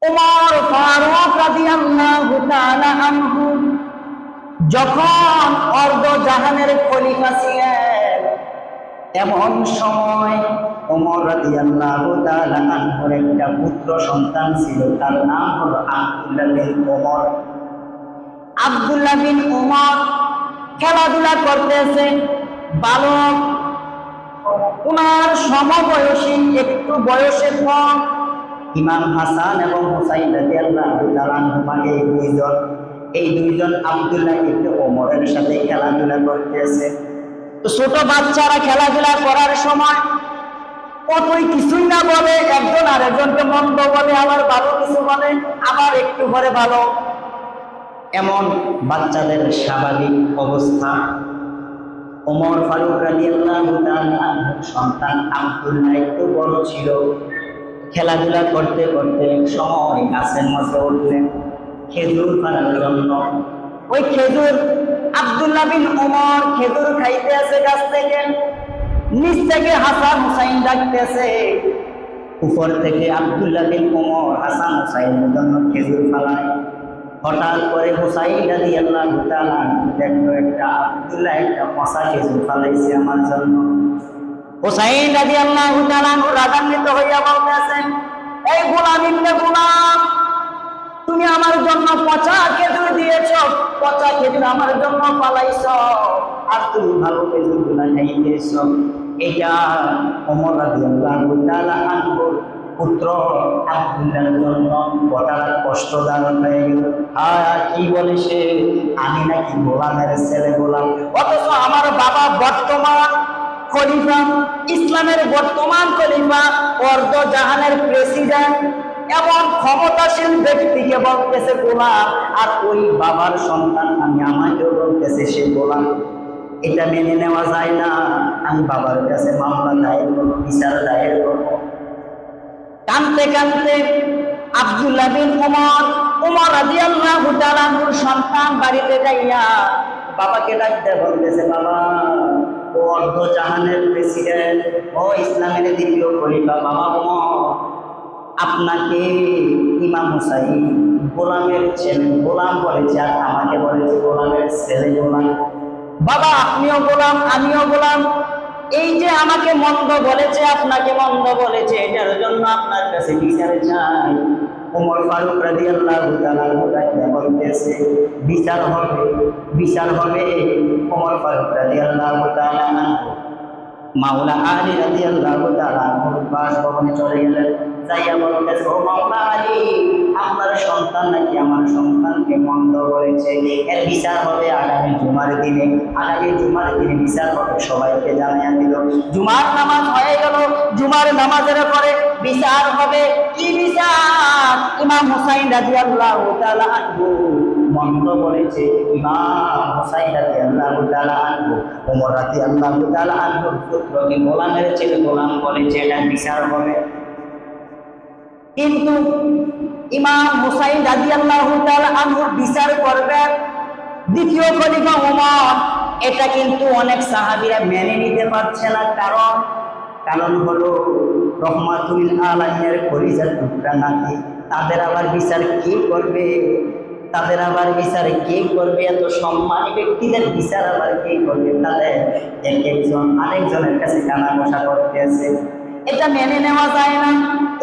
ওমর ফারুক রাদিয়াল্লাহু তাআলা আনহু যখন অর্ধ জাহানের খলিফা ছিলেন, এমন সময় ওমর রাদিয়াল্লাহু তাআলা আনহুর একটা পুত্র সন্তান ছিল, তার নাম হলো আব্দুল্লাহ বিন ওমর। আব্দুল্লাহ বিন ওমর খেলাধুলা করতেছে, বালক, উনার সমবয়সী, একটু বয়সে কম ইমাম হাসান এবং হুসাইন রাদিয়াল্লাহু তাআলা আনহুমা, এই দুইজন আব্দুল্লাহ ইবনে ওমরের সাথে খেলাধুলা করতেছে। তো ছোট বাচ্চারা খেলাধুলা করার সময় কতই কিছুই না বলে, একজন আরেকজনকে মন্দ বলে, আবার ভালো কিছু বলে, আবার একটু পরে ভালো, এমন বাচ্চাদের স্বাভাবিক অবস্থা। ওমর ফারুক রাদিয়াল্লাহু তাআলা আনহুর সন্তান আব্দুল্লাহ একটু বড় ছিল। খেলাধুলা করতে করতে এক সময় গাছের মধ্যে উঠলেন খেজুর পাড়ার জন্য। ওই খেজুর, আব্দুল্লাহ বিন ওমর খেজুর খাইতে আছে গাছ থেকে, নিচ থেকে হাসান হুসাইন ডাকতেছে, উপর থেকে আব্দুল্লাহ বিন ওমর হাসান হুসাইনের জন্য খেজুর ফালায়। হঠাৎ করে হুসাইন রাদিয়াল্লাহু তাআলা দেখলো একটা আব্দুল্লাহ একটা পচা খেজুর ফালাইছে আমার জন্য। হুসাইন রাদিয়াল্লাহু তাআলা রাগান্বিত হইয়া বলতেছেন, এই গোলাম ইবনে গোলাম, তুমি আমার জন্য পচা খেজুর দিয়েছ, পচা খেজুর আমার জন্য পালাইছ, আর তুমি ভালো খেজুর গুলা খাইতেছ। এটা ওমর রাদিয়াল্লাহু তাআলা আনহুর পুত্র আব্দুল্লাহর জন্য বড় কষ্টদায়ক হয়ে গেল। আর কি বলে সে, আমি নাকি গোলামের ছেলে, গোলাম, অথচ আমার বাবা বর্তমান খলিফা, ইসলামের বর্তমান খলিফা, অর্ধ জাহানের প্রেসিডেন্ট, এমন ক্ষমতাশীল ব্যক্তিকে বলতেছে গোলাম, আর ওই বাবার সন্তান আমি, আমাকেও বলতেছে সে গোলাম। এটা মেনে নেওয়া যায় না। আমি বাবার কাছে মামলা দায়ের করবো, বিচার দায়ের করবো। কাঁদতে কাঁদতে আব্দুল্লাহ বিন ওমর রাদিয়াল্লাহু তাআলা আনহুর সন্তান বাড়িতে যাইয়া বাবাকে ডাকতে বলতেছে, বাবা, ও অর্ধ জাহানের প্রেসিডেন্ট, ও ইসলামের দ্বিতীয় খলিফা, বাবা ওমর, আপনাকে ইমাম হুসাইন গোলামের ছেলে গোলাম বলেছে, আর আমাকে বলেছে গোলামের ছেলে, গোলাম। বাবা, আপনিও গোলাম, আমিও গোলাম, এই যে আমাকে মন্দ বলেছে, আপনাকে মন্দ বলেছে, এটার জন্য আপনার কাছে বিচার চাই। ওমর ফারুক রাদিয়াল্লাহু তাআলা বলতেছে, বিচার হবে, বিচার হবে। ওমর ফারুক রাদিয়াল্লাহু তাআলা মাওলা আলী রাদিয়াল্লাহু তাআলা বাসভবনে চলে গেলেন, যাইয়া বলতেছে, ও মাওলা আলী, আপনার সন্তান নাকি আমার সন্তানকে মন্দ বলেছে, এর বিচার হবে আগামী জুমার দিনে, আগামী জুমার দিনে বিচার হবে। সবাইকে জানিয়ে দিল। জুমার নামাজ হয়ে গেল, জুমার নামাজের পরে বিচার হবে। কি বিচার? ইমাম হুসাইন রাদিয়াল্লাহু তাআলা আনহু মন্দ বলেছে, ইমাম হুসাইন রাদিয়াল্লাহু তাআলা আনহু ওমর রাদিয়াল্লাহু তাআলা আনহুর পুত্রকে গোলামের ছেলে গোলাম বলেছে, এটা বিচার হবে। কিন্তু ইমাম হুসাইন রাদিয়াল্লাহু তাআলা আনহুর বিচার করবেন দ্বিতীয় খলিফা ওমর। এটা কিন্তু অনেক সাহাবীরা মেনে নিতে পারছে না। কারণ হলো রহমাতুল আলামিনের কলিজার টুকরা নাতি, তাদের আবার বিচার কে করবে? তাদের আবার বিচার কে করবে? এত সম্মানী ব্যক্তিদের বিচার আবার কে করবে? তাদের এক একজন আরেকজনের কাছে কানা ঘষা করতেছে, এটা মেনে নেওয়া যায় না।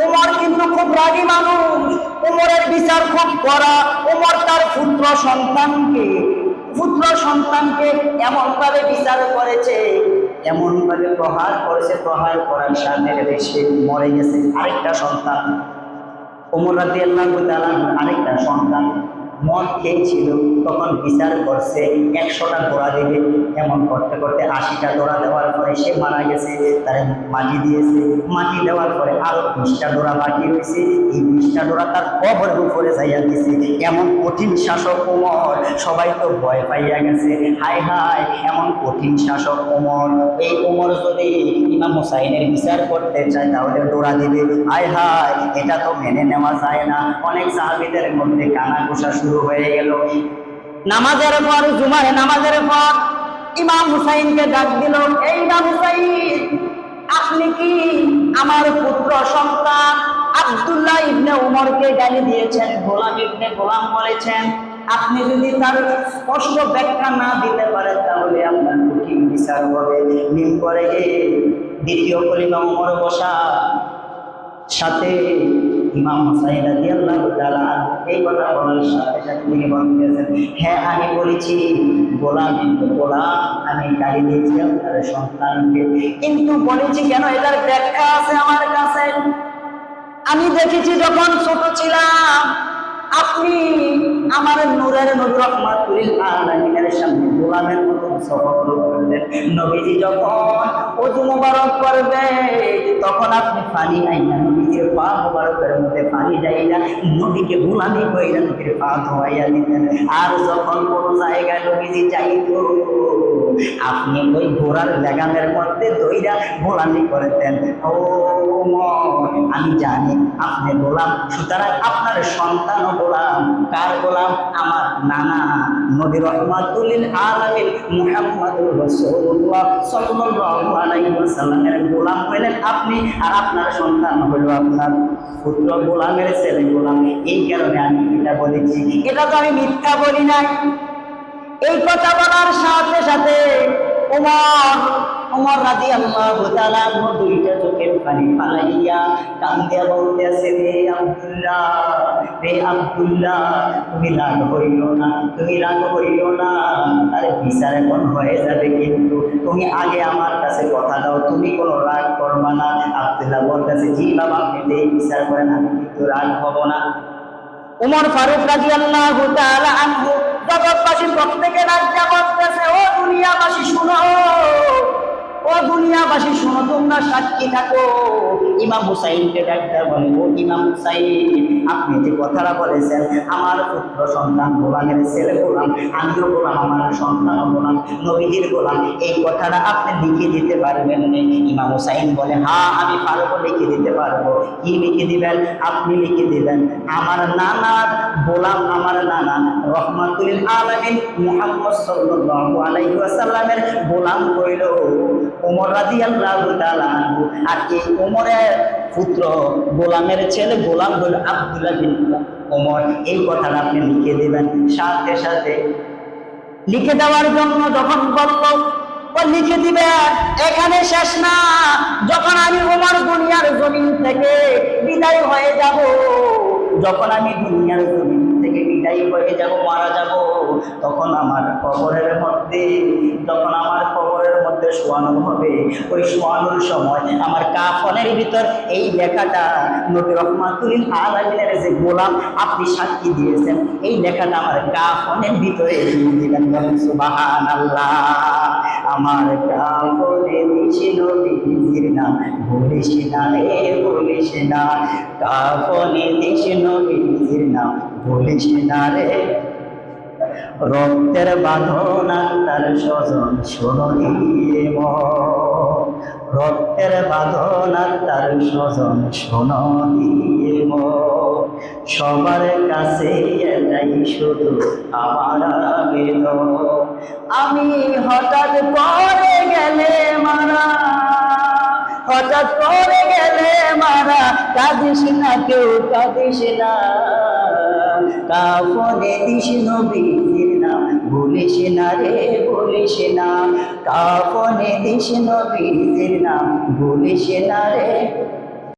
ওমর কিন্তু খুব রাগী মানুষ, ওমরের বিচার খুব কড়া। ওমর তার পুত্র সন্তানকে এমন ভাবে বিচার করেছে, এমন ভাবে প্রহার করেছে, প্রহার করার সাথে সে মরে গেছে। আরেকটা সন্তান, ওমর রাদিয়াল্লাহু তাআলা আরেকটা সন্তান মদ খেয়েছিল, তখন বিচার করছে 100টা ঘোড়া দেবে, এমন করতে করতে 80টা ঘোড়া দেওয়ার পরে সে মারা গেছে। তার মাটি দিয়েছে, মাটি দেওয়ার পরে আরো 20টা ঘোড়া বাকি রয়েছে, এই 20টা ঘোড়া তার কবরের উপরে যাইয়া দিছে। এমন কঠিন শাসক ওমর, সবাই তো ভয় পাইয়া গেছে, হায় হায়, এমন কঠিন শাসক ওমর। এই ওমর যদি ইমাম হুসাইনের বিচার করতে চায় তাহলে ডোরা দিবে, হায় হায়, এটা তো মেনে নেওয়া যায় না। অনেক সাহাবীদের মধ্যে কানা ঘোষা শুরু হয়ে গেল। নামাজের পর, জুমার নামাজের পর ইমাম হুসাইনকে ডাক দিল, এই ইমাম হুসাইন, আপনি কি আমার পুত্র সন্তান আব্দুল্লাহ ইবনে উমরকে গালি দিয়েছেন, গোলাম ইবনে গোলাম বলেছেন। আপনি যদি তার স্পষ্ট ব্যাখ্যা না দিতে পারেন তাহলে আপনার কঠিন বিচার হবে। মিম্বরে দ্বিতীয় খলিফা উমর বসা, সাথে ইমাম হুসাইন রাদিয়াল্লাহু তাআলা এই কথা বলার সাথে সাথে তিনি বলতেছেন, হ্যাঁ আমি বলেছি গোলাম আমি গালি দিয়েছি আপনার সন্তানকে, কিন্তু বলেছি কেন এটার ব্যাখ্যা আছে আমার কাছে। আমি দেখেছি যখন ছোট ছিলাম আপনি আমার নূরের নবী রাহমাতুল আলামিনের সামনে গোলামের মতো সফর করলেন। নবীজি যখন ওযু মোবারক করবে তখন আপনি পানি আইনা নবীজির পা মোবারকের মধ্যে পানি যাইয়া নবীকে গোলামি কইরা নবীর পা ধোয়াইয়া দিতেন। আর যখন কোনো জায়গায় নবীজি যাইতো আপনি ওই ঘোড়ার লাগামের মধ্যে দইরা গোলামি করতেন। ও আমি জানি আপনি গোলাম, সুতরাং আপনার সন্তানও গোলাম। কার গোলাম? আমার নানা নবী রাহমাতুল আলামিন মুহাম্মদুর রাসূলুল্লাহ সাল্লাল্লাহু আলাইহি ওয়াসাল্লামের গোলাম হলেন আপনি, আর আপনার সন্তান হলো আপনার পুত্র গোলামের ছেলে গোলাম। এই কারণে আমি এটা বলেছি, এটা তো আমি মিথ্যা বলি নাই। এই কথা বলার সাথে সাথে ওমর রাদিয়াল্লাহু তাআলা দুইটা চোখের পানি ফালাইয়া কান্দিয়া বলতেছে, রে আব্দুল্লাহ তুমি রাগ হইও না, তুমি রাগ হইও না, আরে বিচার এখন হয়ে যাবে, কিন্তু তুমি আগে আমার কাছে কথা দাও, তুমি কোনো রাগ করবা না। আব্দুল্লাহ বলতেছে, জি বাবা আপনি এই বিচার করেন, আমি কিন্তু রাগ হব না। উমর ফারুক রাদিয়াল্লাহু তাআলা আনহু জগৎবাসী প্রত্যেকে রাজ্যা বলতেছে, ও দুনিয়াবাসী শুনো, ও দুনিয়াবাসী শুনো, তোমরা সাক্ষী থাকো। ইমাম হুসাইনকে ডাক্তার বলে, ও ইমাম হুসাইন আপনি যে কথাটা বলেছেন আমার পুত্র সন্তান গোলামের ছেলে গোলাম, আমিও গোলাম, আমার সন্তান গোলাম, নবীজির গোলাম, এই কথাটা আপনি লিখে দিতে পারবেন না? ইমাম হুসাইন বলে, হ্যাঁ আমি পারবো, লিখে দিতে পারবো। কি লিখে দিবেন? আপনি লিখে দিবেন আমার নানার গোলাম, আমার নানা রাহমাতুল আলামিন মুহাম্মদ সাল্লাল্লাহু আলাইহি ওয়াসাল্লামের গোলাম হইল ওমর রাদিয়াল্লাহু তাআলা আনহু, আর এই ওমরের পুত্র গোলামের ছেলে গোলাম হইল আব্দুল্লাহ বিন ওমর। এই কথাটা আপনি লিখে দিবেন। সাথে সাথে লিখে দেওয়ার জন্য যখন বলল ও লিখে দিবে, এখানে শেষ না, যখন আমি ওমর দুনিয়ার জমিন থেকে বিদায় হয়ে যাব, যখন আমি দুনিয়ার জমিন থেকে বিদায় হয়ে যাব, মারা যাব, তখন আমার কবরের মধ্যে, যখন আমার কবরের মধ্যে শোয়ানো হবে, ওই শোয়ানোর সময় আমার কাফনের ভিতর এই লেখাটা নবী রাহমাতুল আলামিনের যে গোলাম আপনি সাক্ষী দিয়েছেন, এই লেখাটা আমার কাফনের ভিতরে দিয়ে দিবেন। বলেন সুবহানাল্লাহ। আমার কাফনে দিস নবীর নাম, বলিস না রে বলিস না, কাফনে দিস নবীর নাম, বলিস না রে। রক্তের বাঁধন তার স্বজন শোনো দিয়ে মন, রক্তের বাঁধন তার স্বজন শোনো দিয়ে মন, সবার কাছে এটাই শুধু আমার আবেদন। আমি হঠাৎ করে গেলে মারা, হঠাৎ করে গেলে মারা, কাঁদিস না কেউ কাঁদিস না, কাফনে দিস নবীর নাম, বলিস না রে বলিস না, কাফনে দিস নবীর নাম, বলিস না রে।